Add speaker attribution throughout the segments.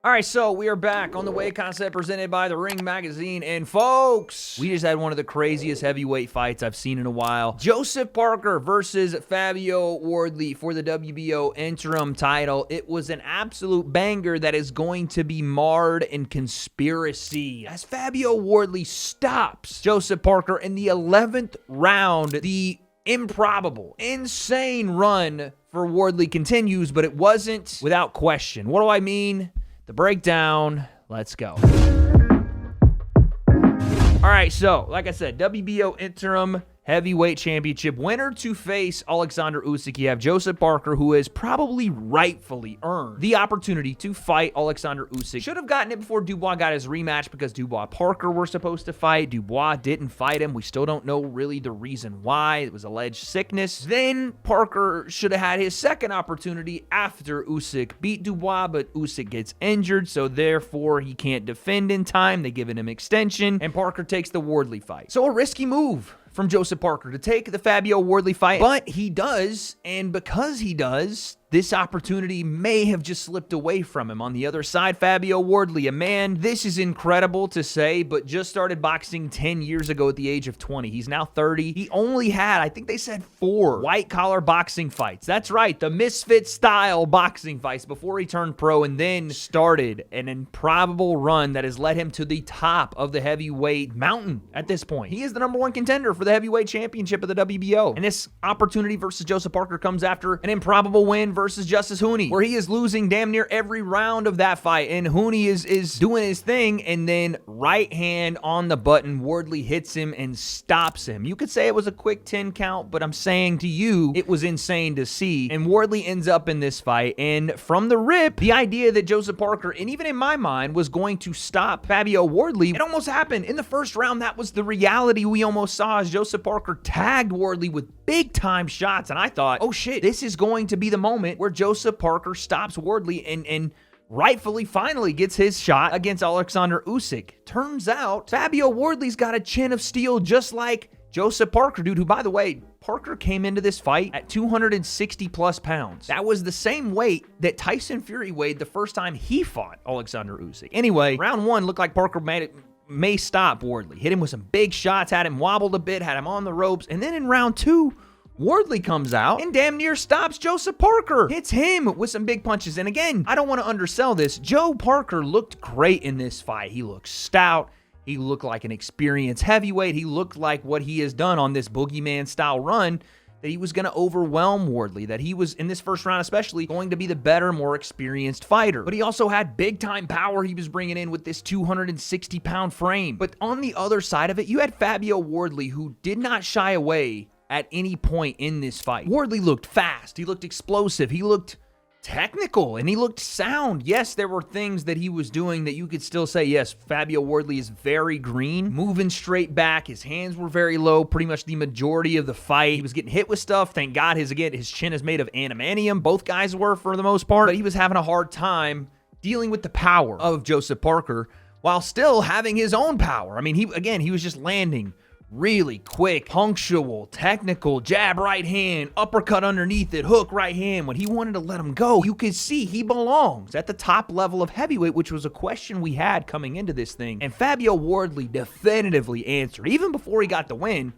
Speaker 1: All right, so we are back on the W.A.D.E concept presented by the Ring Magazine. And folks, we just had one of the craziest heavyweight fights I've seen in a while. Joseph Parker versus Fabio Wardley for the WBO interim title. It was an absolute banger that is going to be marred in conspiracy as Fabio Wardley stops Joseph Parker in the 11th round. The improbable, insane run for Wardley continues, but it wasn't without question. What do I mean? The breakdown, let's go. All right, so like I said, WBO interim heavyweight championship winner to face Alexander Usyk. You have Joseph Parker, who has probably rightfully earned the opportunity to fight Alexander Usyk. Should have gotten it before Dubois got his rematch because Dubois and Parker were supposed to fight. Dubois didn't fight him. We still don't know really the reason why. It was alleged sickness. Then Parker should have had his second opportunity after Usyk beat Dubois, but Usyk gets injured, so therefore he can't defend in time. They give him extension, and Parker takes the Wardley fight. So a risky move from Joseph Parker to take the Fabio Wardley fight, but he does, and because he does, this opportunity may have just slipped away from him. On the other side, Fabio Wardley, a man, this is incredible to say, but just started boxing 10 years ago at the age of 20. He's now 30. He only had, I think they said 4 white-collar boxing fights. That's right, the misfit-style boxing fights before he turned pro, and then started an improbable run that has led him to the top of the heavyweight mountain at this point. He is the #1 contender for the heavyweight championship of the WBO, and this opportunity versus Joseph Parker comes after an improbable win versus Justice Hooney, where he is losing damn near every round of that fight, and Hooney is doing his thing, and then right hand on the button, Wardley hits him and stops him. You could say it was a quick 10 count, but I'm saying to you, it was insane to see, and Wardley ends up in this fight, and from the rip, the idea that Joseph Parker, and even in my mind, was going to stop Fabio Wardley, it almost happened. In the first round, that was the reality we almost saw as Joseph Parker tagged Wardley with big-time shots, and I thought, oh shit, this is going to be the moment where Joseph Parker stops Wardley and rightfully finally gets his shot against Alexander Usyk. Turns out, Fabio Wardley's got a chin of steel just like Joseph Parker, dude, who, by the way, Parker came into this fight at 260-plus pounds. That was the same weight that Tyson Fury weighed the first time he fought Alexander Usyk. Anyway, round 1 looked like Parker may stop Wardley. Hit him with some big shots, had him wobbled a bit, had him on the ropes, and then in round 2, Wardley comes out and damn near stops Joseph Parker. Hits him with some big punches. And again, I don't want to undersell this. Joe Parker looked great in this fight. He looked stout. He looked like an experienced heavyweight. He looked like what he has done on this boogeyman-style run, that he was going to overwhelm Wardley, that he was, in this first round especially, going to be the better, more experienced fighter. But he also had big-time power he was bringing in with this 260-pound frame. But on the other side of it, you had Fabio Wardley, who did not shy away at any point in this fight. Wardley looked fast, he looked explosive, he looked technical, and he looked sound. Yes, there were things that he was doing that you could still say, yes, Fabio Wardley is very green, moving straight back, his hands were very low pretty much the majority of the fight. He was getting hit with stuff. Thank God his chin is made of adamantium. Both guys were for the most part, but he was having a hard time dealing with the power of Joseph Parker while still having his own power. I mean, he was just landing really quick, punctual, technical, jab right hand, uppercut underneath it, hook right hand. When he wanted to let him go, you could see he belongs at the top level of heavyweight, which was a question we had coming into this thing. And Fabio Wardley definitively answered, even before he got the win,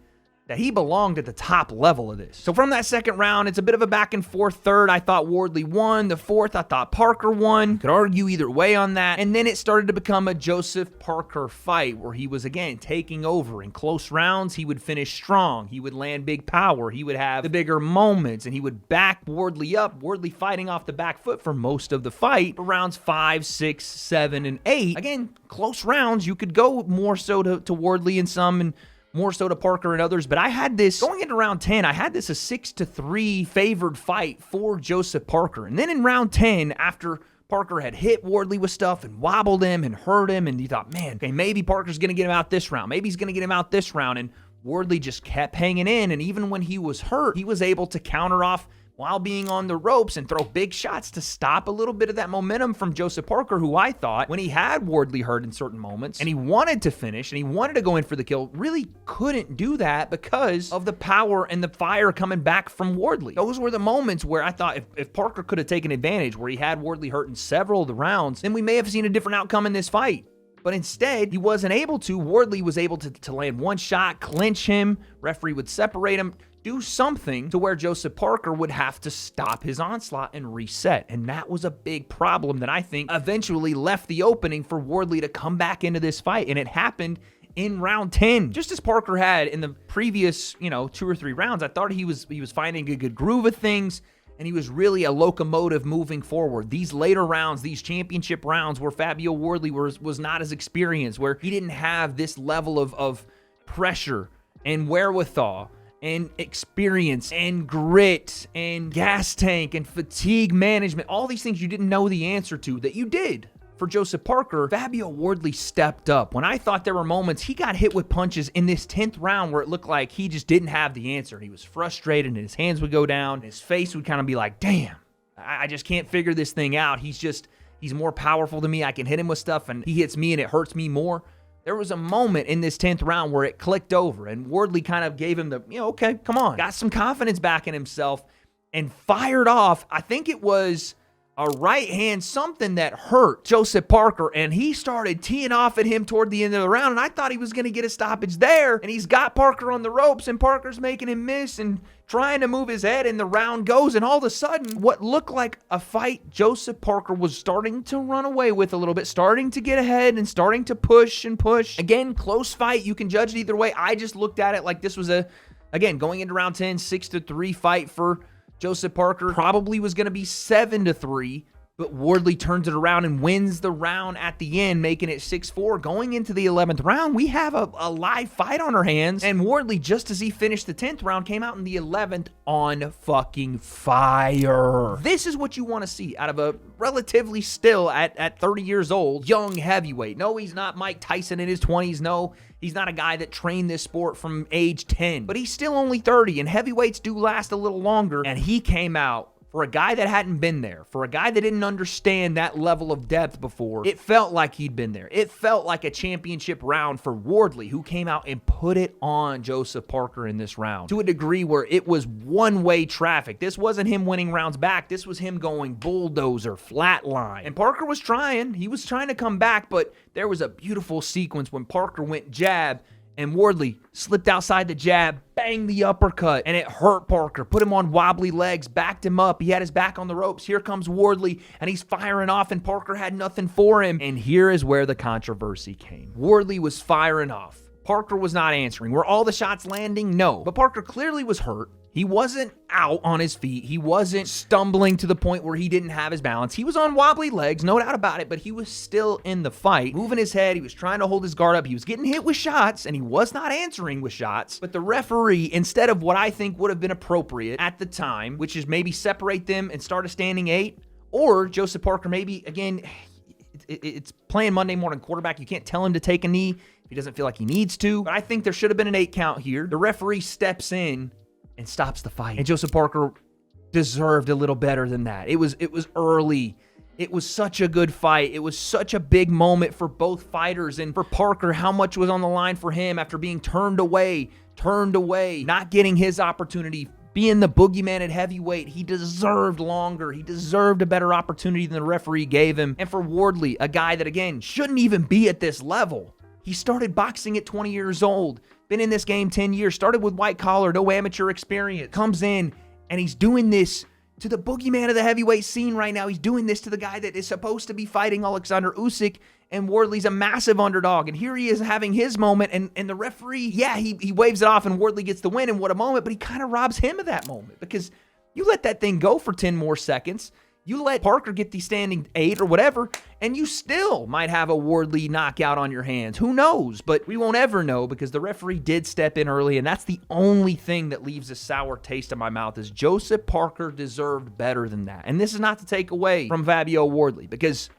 Speaker 1: that he belonged at the top level of this. So from that second round, it's a bit of a back and forth. Third, I thought Wardley won. The fourth, I thought Parker won. Could argue either way on that. And then it started to become a Joseph Parker fight where he was, again, taking over. In close rounds, he would finish strong. He would land big power. He would have the bigger moments, and he would back Wardley up. Wardley fighting off the back foot for most of the fight. For rounds 5, 6, 7, and 8, again, close rounds, you could go more so to Wardley in some, and more so to Parker and others, but I had this, going into round 10, I had this a 6-3 favored fight for Joseph Parker. And then in round 10, after Parker had hit Wardley with stuff and wobbled him and hurt him, and you thought, man, okay, maybe Parker's going to get him out this round. Maybe he's going to get him out this round, and Wardley just kept hanging in, and even when he was hurt, he was able to counter off while being on the ropes and throw big shots to stop a little bit of that momentum from Joseph Parker, who I thought, when he had Wardley hurt in certain moments and he wanted to finish and he wanted to go in for the kill, really couldn't do that because of the power and the fire coming back from Wardley. Those were the moments where I thought if Parker could have taken advantage, where he had Wardley hurt in several of the rounds, then we may have seen a different outcome in this fight. But instead, he wasn't able to. Wardley was able to land one shot, clinch him, referee would separate him, do something to where Joseph Parker would have to stop his onslaught and reset. And that was a big problem that I think eventually left the opening for Wardley to come back into this fight. And it happened in round 10. Just as Parker had in the previous, 2 or 3 rounds, I thought he was finding a good groove of things, and he was really a locomotive moving forward. These later rounds, these championship rounds where Fabio Wardley was not as experienced, where he didn't have this level of pressure and wherewithal and experience and grit and gas tank and fatigue management, all these things you didn't know the answer to that you did. For Joseph Parker, Fabio Wardley stepped up. When I thought there were moments, he got hit with punches in this 10th round where it looked like he just didn't have the answer. He was frustrated and his hands would go down. And his face would kind of be like, damn, I just can't figure this thing out. He's more powerful than me. I can hit him with stuff and he hits me and it hurts me more. There was a moment in this 10th round where it clicked over and Wardley kind of gave him the, okay, come on. Got some confidence back in himself and fired off. I think it was a right hand, something that hurt Joseph Parker, and he started teeing off at him toward the end of the round, and I thought he was going to get a stoppage there, and he's got Parker on the ropes, and Parker's making him miss and trying to move his head, and the round goes, and all of a sudden, what looked like a fight Joseph Parker was starting to run away with a little bit, starting to get ahead and starting to push and push. Again, close fight. You can judge it either way. I just looked at it like this was again, going into round 10, 6-3 fight for Joseph Parker. Probably was going to be 7-3, but Wardley turns it around and wins the round at the end, making it 6-4. Going into the 11th round, we have a live fight on our hands, and Wardley, just as he finished the 10th round, came out in the 11th on fucking fire. This is what you want to see out of a relatively still, at 30 years old, young heavyweight. No, he's not Mike Tyson in his 20s. No, he's not a guy that trained this sport from age 10, but he's still only 30, and heavyweights do last a little longer, and he came out for a guy that hadn't been there, for a guy that didn't understand that level of depth before. It felt like he'd been there. It felt like a championship round for Wardley, who came out and put it on Joseph Parker in this round to a degree where it was one-way traffic. This wasn't him winning rounds back. This was him going bulldozer, flatline. And Parker was trying. He was trying to come back, but there was a beautiful sequence when Parker went jab, and Wardley slipped outside the jab, banged the uppercut, and it hurt Parker. Put him on wobbly legs, backed him up. He had his back on the ropes. Here comes Wardley, and he's firing off, and Parker had nothing for him. And here is where the controversy came. Wardley was firing off. Parker was not answering. Were all the shots landing? No. But Parker clearly was hurt. He wasn't out on his feet. He wasn't stumbling to the point where he didn't have his balance. He was on wobbly legs, no doubt about it, but he was still in the fight, moving his head. He was trying to hold his guard up. He was getting hit with shots, and he was not answering with shots. But the referee, instead of what I think would have been appropriate at the time, which is maybe separate them and start a standing 8, or Joseph Parker maybe, again, it's playing Monday morning quarterback. You can't tell him to take a knee if he doesn't feel like he needs to. But I think there should have been an 8 count here. The referee steps in and stops the fight. And Joseph Parker deserved a little better than that. It was early. It was such a good fight. It was such a big moment for both fighters. And for Parker, how much was on the line for him after being turned away, not getting his opportunity, being the boogeyman at heavyweight. He deserved longer. He deserved a better opportunity than the referee gave him. And for Wardley, a guy that, again, shouldn't even be at this level. He started boxing at 20 years old, been in this game 10 years, started with white collar, no amateur experience, comes in, and he's doing this to the boogeyman of the heavyweight scene right now. He's doing this to the guy that is supposed to be fighting Alexander Usyk, and Wardley's a massive underdog, and here he is having his moment, and the referee, yeah, he waves it off, and Wardley gets the win, and what a moment, but he kind of robs him of that moment, because you let that thing go for 10 more seconds, you let Parker get the standing 8 or whatever, and you still might have a Wardley knockout on your hands. Who knows? But we won't ever know, because the referee did step in early, and that's the only thing that leaves a sour taste in my mouth is Joseph Parker deserved better than that. And this is not to take away from Fabio Wardley, because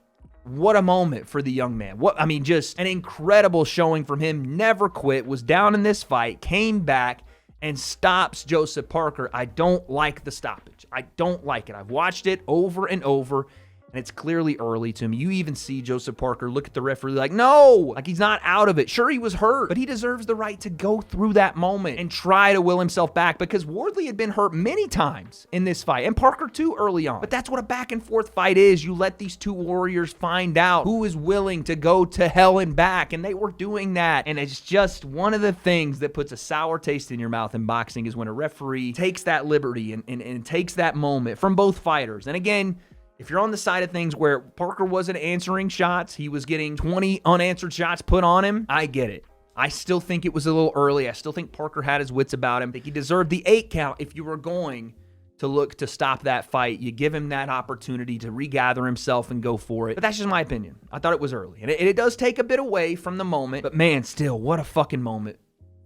Speaker 1: what a moment for the young man. Just an incredible showing from him. Never quit, was down in this fight, came back, and stops Joseph Parker. I don't like the stoppage. I don't like it. I've watched it over and over, and it's clearly early to me. You even see Joseph Parker look at the referee like, no, like he's not out of it. Sure, he was hurt, but he deserves the right to go through that moment and try to will himself back, because Wardley had been hurt many times in this fight, and Parker too early on. But that's what a back and forth fight is. You let these two warriors find out who is willing to go to hell and back, and they were doing that. And it's just one of the things that puts a sour taste in your mouth in boxing is when a referee takes that liberty and takes that moment from both fighters. And again, if you're on the side of things where Parker wasn't answering shots, he was getting 20 unanswered shots put on him, I get it. I still think it was a little early. I still think Parker had his wits about him. I think he deserved the 8 count. If you were going to look to stop that fight, you give him that opportunity to regather himself and go for it. But that's just my opinion. I thought it was early. And it does take a bit away from the moment. But man, still, what a fucking moment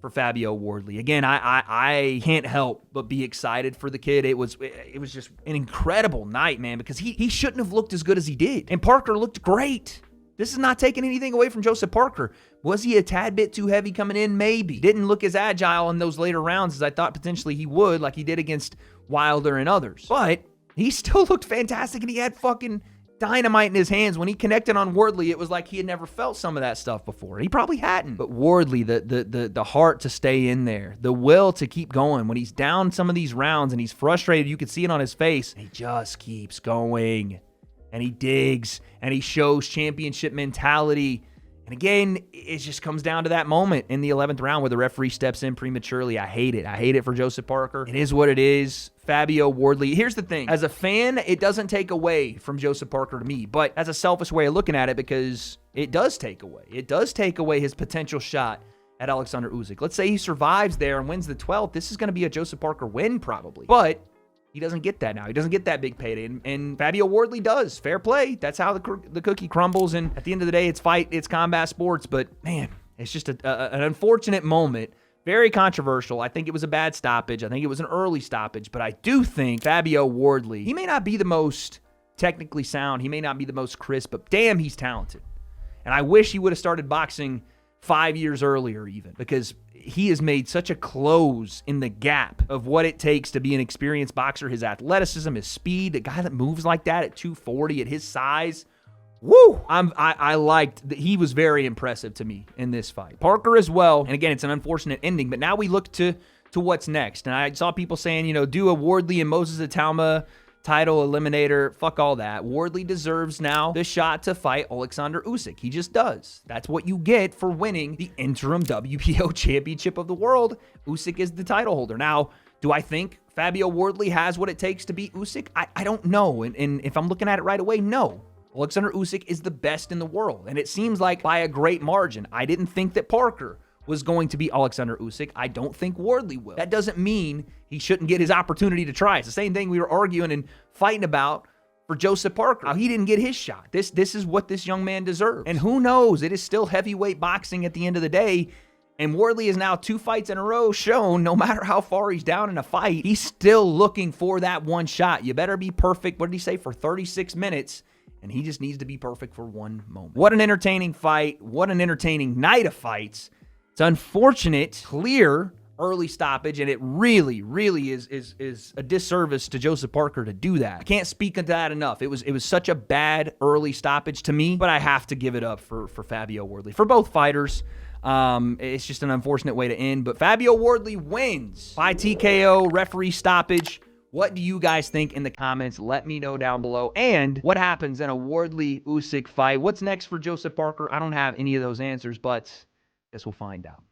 Speaker 1: for Fabio Wardley. Again, I can't help but be excited for the kid. It was just an incredible night, man, because he shouldn't have looked as good as he did. And Parker looked great. This is not taking anything away from Joseph Parker. Was he a tad bit too heavy coming in? Maybe. Didn't look as agile in those later rounds as I thought potentially he would, like he did against Wilder and others. But he still looked fantastic, and he had fucking dynamite in his hands. When he connected on Wardley, it was like he had never felt some of that stuff before. He probably hadn't. But Wardley, the heart to stay in there, the will to keep going. When he's down some of these rounds and he's frustrated, you can see it on his face. He just keeps going. And he digs, and he shows championship mentality. And again, it just comes down to that moment in the 11th round where the referee steps in prematurely. I hate it. I hate it for Joseph Parker. It is what it is. Fabio Wardley. Here's the thing. As a fan, it doesn't take away from Joseph Parker to me, but as a selfish way of looking at it, because it does take away. It does take away his potential shot at Alexander Usyk. Let's say he survives there and wins the 12th. This is going to be a Joseph Parker win probably. But he doesn't get that now. He doesn't get that big payday, and Fabio Wardley does. Fair play. That's how the cookie crumbles, and at the end of the day, it's fight, it's combat sports, but man, it's just an unfortunate moment. Very controversial. I think it was a bad stoppage. I think it was an early stoppage, but I do think Fabio Wardley, he may not be the most technically sound, he may not be the most crisp, but damn, he's talented. And I wish he would have started boxing 5 years earlier even, because he has made such a close in the gap of what it takes to be an experienced boxer. His athleticism, his speed, a guy that moves like that at 240 at his size. Woo! I liked that. He was very impressive to me in this fight. Parker as well. And again, it's an unfortunate ending, but now we look to what's next. And I saw people saying, do a Wardley and Moses Atalma title eliminator. Fuck all that. Wardley deserves now the shot to fight Alexander Usyk. He just does. That's what you get for winning the interim WBO championship of the world. Usyk is the title holder. Now, do I think Fabio Wardley has what it takes to beat Usyk? I don't know. And if I'm looking at it right away, no. Alexander Usyk is the best in the world, and it seems like by a great margin. I didn't think that Parker was going to be Alexander Usyk. I don't think Wardley will. That doesn't mean he shouldn't get his opportunity to try. It's the same thing we were arguing and fighting about for Joseph Parker. How he didn't get his shot. This is what this young man deserves. And who knows? It is still heavyweight boxing at the end of the day. And Wardley is now 2 fights in a row shown, no matter how far he's down in a fight, he's still looking for that one shot. You better be perfect, what did he say, for 36 minutes. And he just needs to be perfect for one moment. What an entertaining fight. What an entertaining night of fights. It's unfortunate, clear early stoppage, and it really, really is a disservice to Joseph Parker to do that. I can't speak into that enough. It was such a bad early stoppage to me, but I have to give it up for Fabio Wardley. For both fighters, it's just an unfortunate way to end, but Fabio Wardley wins by TKO, referee stoppage. What do you guys think in the comments? Let me know down below. And what happens in a Wardley-Usyk fight? What's next for Joseph Parker? I don't have any of those answers, but guess we'll find out.